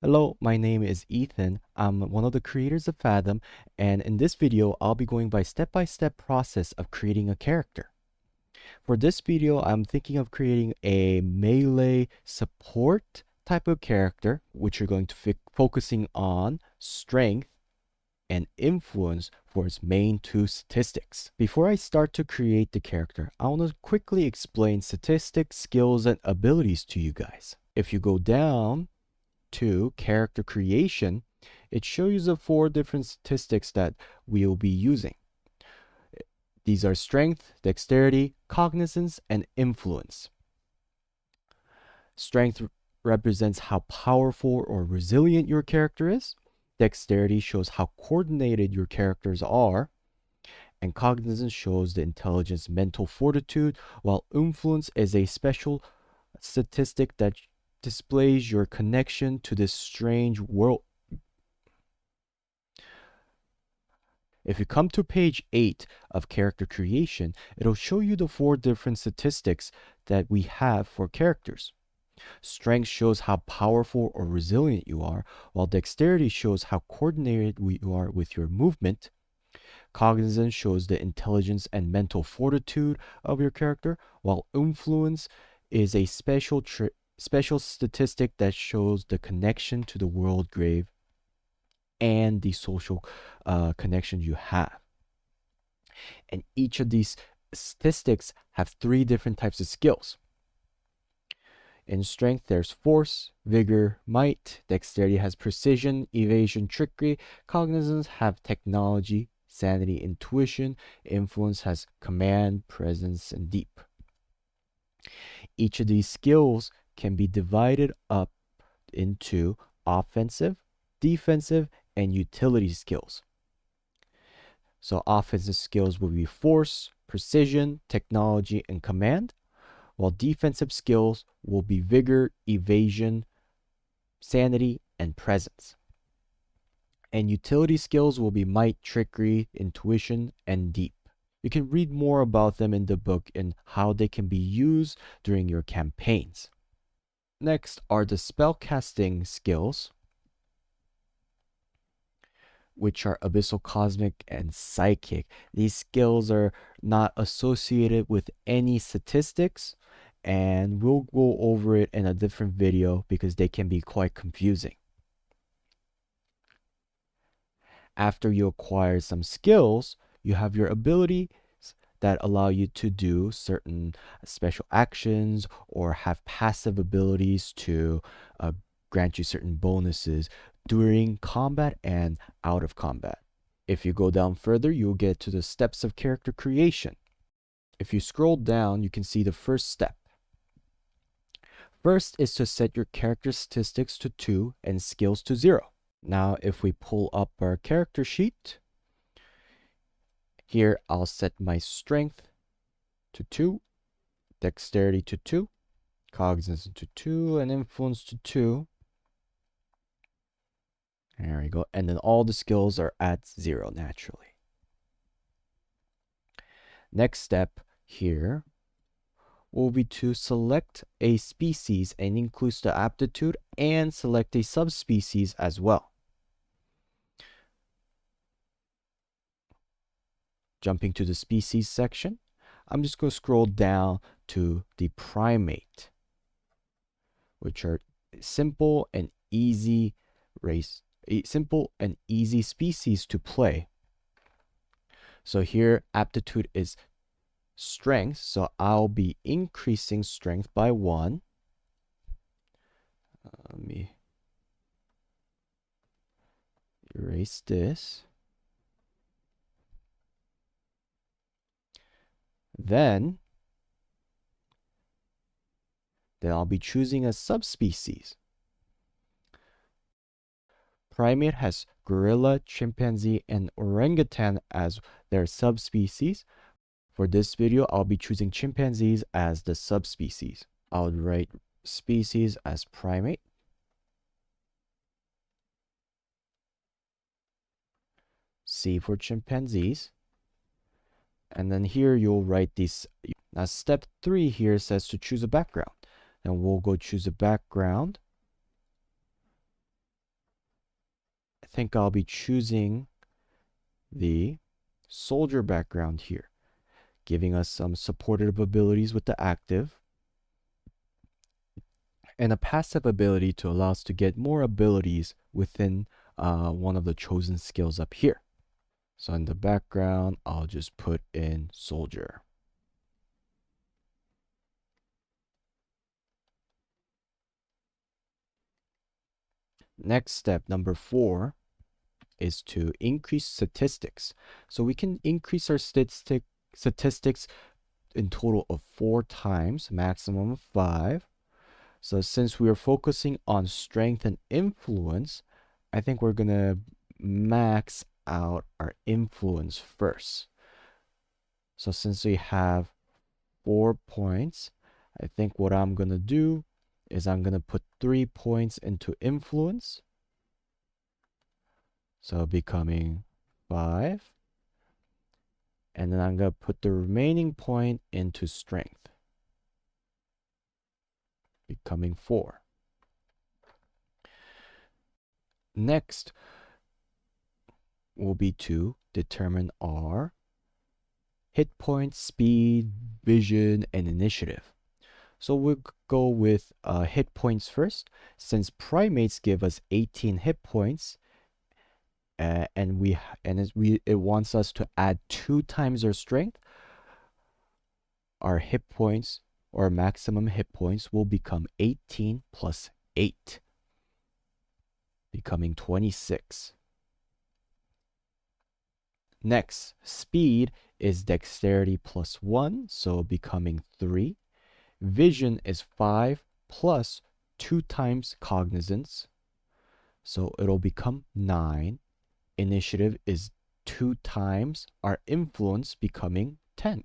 Hello, my name is Ethan. I'm one of the creators of Fathom, and in this video, I'll be going by step-by-step process of creating a character. For this video, I'm thinking of creating a melee support type of character, which you're going to focusing on strength and influence for its main two statistics. Before I start to create the character, I want to quickly explain statistics, skills, and abilities to you guys. If you go down to character creation, it shows you the 4 different statistics that we'll be using. These are strength, dexterity, cognizance, and influence. Strength represents how powerful or resilient your character is. Dexterity shows how coordinated your characters are. And cognizance shows the intelligence, mental fortitude, while influence is a special statistic that displays your connection to this strange world. If you come to page 8 of character creation, it'll show you the 4 different statistics that we have for characters. Strength shows how powerful or resilient you are, while dexterity shows how coordinated you are with your movement. Cognizance shows the intelligence and mental fortitude of your character, while influence is a special statistic that shows the connection to the world grave and the social connections you have. And each of these statistics have 3 different types of skills. In strength, there's force, vigor, might. Dexterity has precision, evasion, trickery. Cognizance have technology, sanity, intuition. Influence has command, presence, and deep. Each of these skills can be divided up into offensive, defensive, and utility skills. So offensive skills will be force, precision, technology, and command, while defensive skills will be vigor, evasion, sanity, and presence. And utility skills will be might, trickery, intuition, and deep. You can read more about them in the book and how they can be used during your campaigns. Next are the spellcasting skills, which are abyssal, cosmic, and psychic. These skills are not associated with any statistics, and we'll go over it in a different video because they can be quite confusing. After you acquire some skills, you have your abilities that allow you to do certain special actions or have passive abilities to grant you certain bonuses during combat and out of combat. If you go down further, you'll get to the steps of character creation. If you scroll down, you can see the first step. First is to set your character statistics to 2 and skills to 0. Now, if we pull up our character sheet, here I'll set my strength to 2, dexterity to 2, cognizance to 2, and influence to 2. There we go. And then all the skills are at 0 naturally. Next step here will be to select a species and includes the aptitude and select a subspecies as well. Jumping to the species section, I'm just going to scroll down to the primate, which are simple and easy species to play. So here aptitude is strength, so I'll be increasing strength by 1. Let me erase this. Then I'll be choosing a subspecies. Primate has gorilla, chimpanzee, and orangutan as their subspecies. For this video, I'll be choosing chimpanzees as the subspecies. I'll write species as primate. C for chimpanzees. And then here you'll write these. Now step 3 here says to choose a background. And we'll go choose a background. think I'll be choosing the soldier background here, giving us some supportive abilities with the active and a passive ability to allow us to get more abilities within one of the chosen skills up here. So in the background, I'll just put in soldier. Next step, number 4, is to increase statistics. So we can increase our statistics in total of 4 times, maximum of 5. So since we are focusing on strength and influence, I think we're gonna max out our influence first. So since we have 4 points, I think what I'm gonna do is I'm gonna put 3 points into influence. So becoming 5. And then I'm gonna put the remaining point into strength, becoming 4. Next will be to determine our hit points, speed, vision, and initiative. So we'll go with hit points first. Since primates give us 18 hit points, and it wants us to add 2 times our strength, our hit points or maximum hit points will become 18 plus 8, becoming 26. Next, speed is dexterity plus 1, so becoming 3. Vision is 5 plus 2 times cognizance, so it'll become 9. Initiative is 2 times our influence, becoming 10.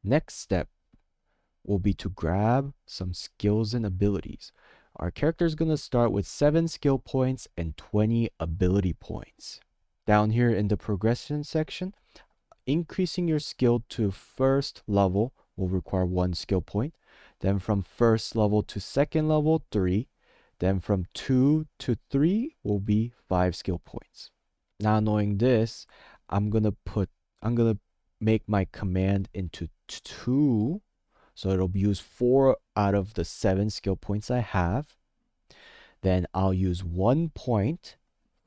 Next step will be to grab some skills and abilities. Our character is going to start with 7 skill points and 20 ability points. Down here in the progression section, increasing your skill to first level will require 1 skill point. Then from first level to second level, 3. Then from 2 to 3 will be 5 skill points. Now knowing this, I'm gonna make my command into 2. So it'll use 4 out of the 7 skill points I have. Then I'll use 1 point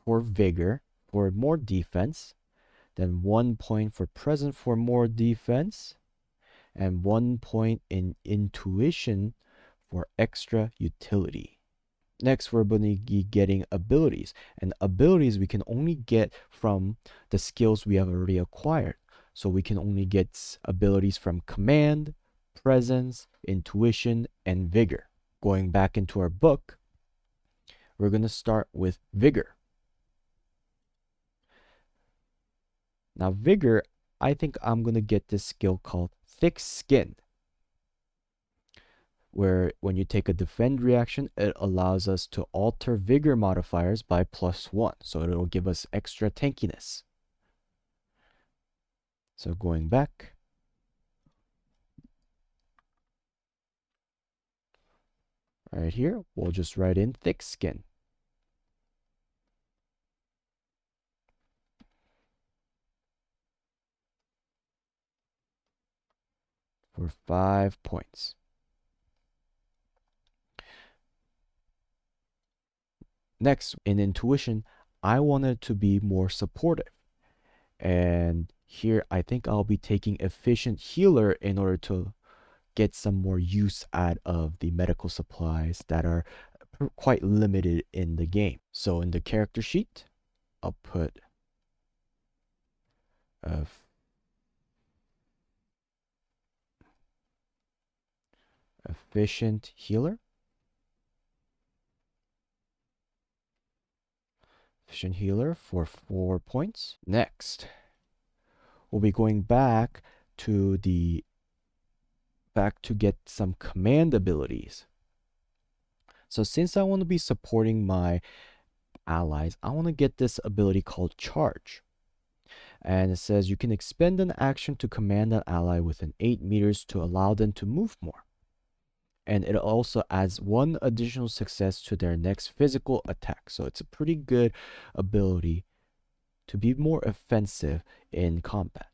for vigor for more defense. Then 1 point for present for more defense. And 1 point in intuition for extra utility. Next, we're going to be getting abilities. And abilities we can only get from the skills we have already acquired. So we can only get abilities from command, presence, intuition, and vigor. Going back into our book, we're going to start with vigor. Now vigor, I think I'm going to get this skill called thick skin, where when you take a defend reaction, it allows us to alter vigor modifiers by +1. So it'll give us extra tankiness. So going back, right here, we'll just write in thick skin. For 5 points. Next, in intuition, I want it to be more supportive. And here, I think I'll be taking efficient healer in order to get some more use out of the medical supplies that are quite limited in the game. So in the character sheet, I'll put efficient healer. Efficient healer for 4 points. Next, we'll be going back to get some command abilities. So since I want to be supporting my allies, I want to get this ability called charge. And it says you can expend an action to command an ally within 8 meters to allow them to move more. and it also adds one additional success to their next physical attack. So it's a pretty good ability to be more offensive in combat.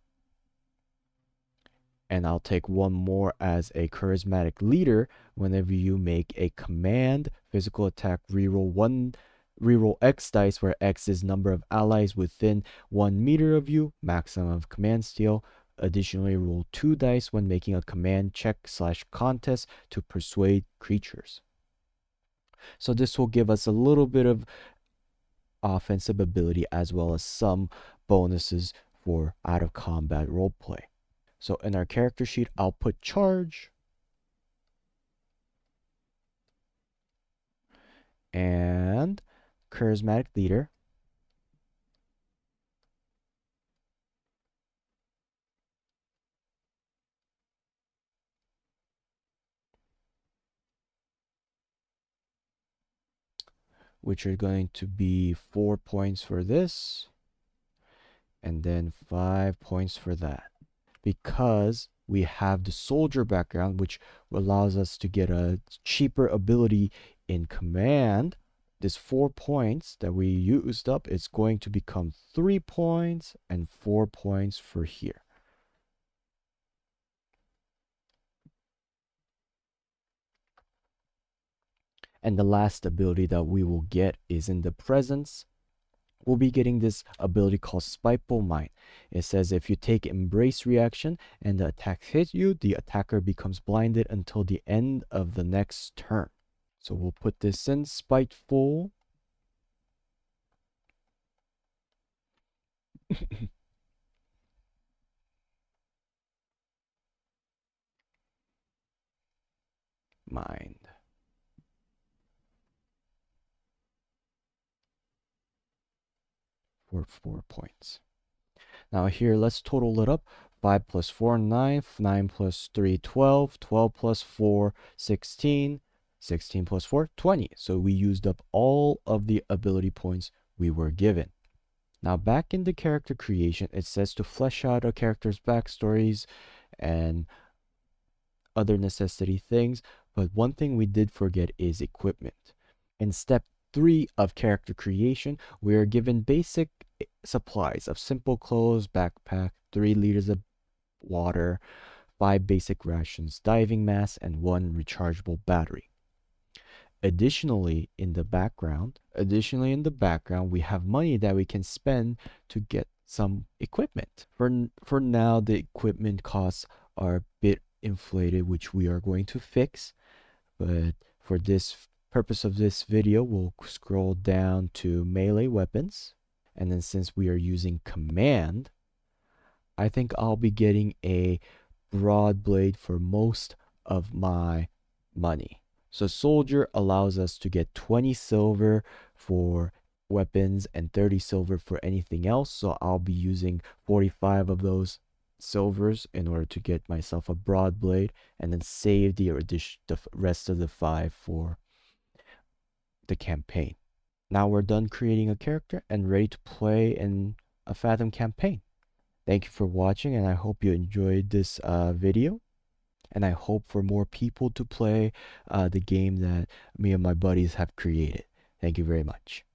And I'll take one more as a charismatic leader. Whenever you make a command physical attack, reroll X dice, where X is number of allies within 1 meter of you, maximum of command steal. Additionally, roll 2 dice when making a command check/contest to persuade creatures. So this will give us a little bit of offensive ability as well as some bonuses for out of combat roleplay. So in our character sheet, I'll put charge and charismatic leader. Which are going to be 4 points for this and then 5 points for that. Because we have the soldier background, which allows us to get a cheaper ability in command, this 4 points that we used up is going to become 3 points and 4 points for here. And the last ability that we will get is in the presence. We'll be getting this ability called Spiteful Mind. It says if you take embrace reaction and the attack hits you, the attacker becomes blinded until the end of the next turn. So we'll put this in Spiteful. Mind. For 4 points. Now here, let's total it up. 5 plus 4, 9. 9 plus 3, 12. 12 plus 4, 16. 16 plus 4, 20. So we used up all of the ability points we were given. Now back in the character creation, it says to flesh out a character's backstories and other necessity things. But one thing we did forget is equipment. In step 3 of character creation, we are given basic supplies of simple clothes, backpack, 3 liters of water, 5 basic rations, diving mask, and 1 rechargeable battery. Additionally, in the background, we have money that we can spend to get some equipment. For now, the equipment costs are a bit inflated, which we are going to fix. But for this purpose of this video, we'll scroll down to melee weapons. And then since we are using command, I think I'll be getting a broad blade for most of my money. So soldier allows us to get 20 silver for weapons and 30 silver for anything else. So I'll be using 45 of those silvers in order to get myself a broad blade and then save the rest of the 5 for the campaign. Now we're done creating a character and ready to play in a Fathom campaign. Thank you for watching, and I hope you enjoyed this video. And I hope for more people to play the game that me and my buddies have created. Thank you very much.